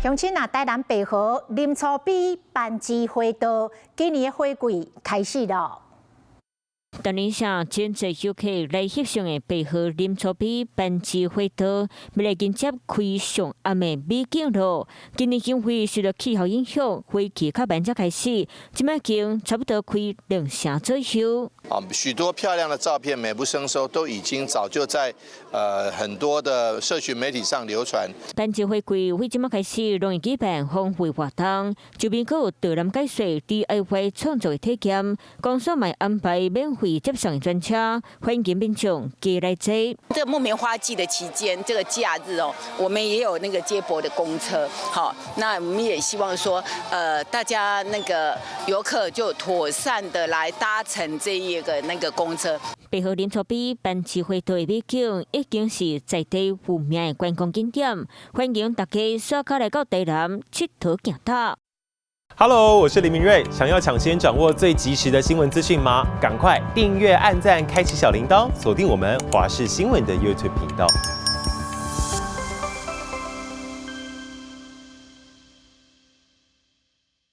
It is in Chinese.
乡亲啊，台南白河林草比办枝花道，今年的花季开始了。当年上真侪游客来翕相的白河林草比办枝花道，未来紧接开上暗的美景路。今年经费受到气候影响，花期较晚才开始，即摆经差不多开2成左右。许多漂亮的照片美不胜收，都已经早就在很多的社群媒体上流传。办枝花季为即摆开始，容易举办风会活动，周边阁有导览解说 DIY 创作的体验，公司嘛安排免费接送的专车，欢迎民众加来坐。这木棉花季的期间，这个假日哦，我们也有那个接驳的公车，好，那我们也希望说，大家那个游客就妥善的来搭乘这一个那个公车。白河林草比办枝花道的美景已经是在地有名的观光景点，欢迎大家刷卡来到台南佚佗行踏。Hello， 我是林明瑞。想要抢先掌握最及时的新闻资讯吗？赶快订阅、按赞、开启小铃铛，锁定我们华视新闻的 YouTube 频道。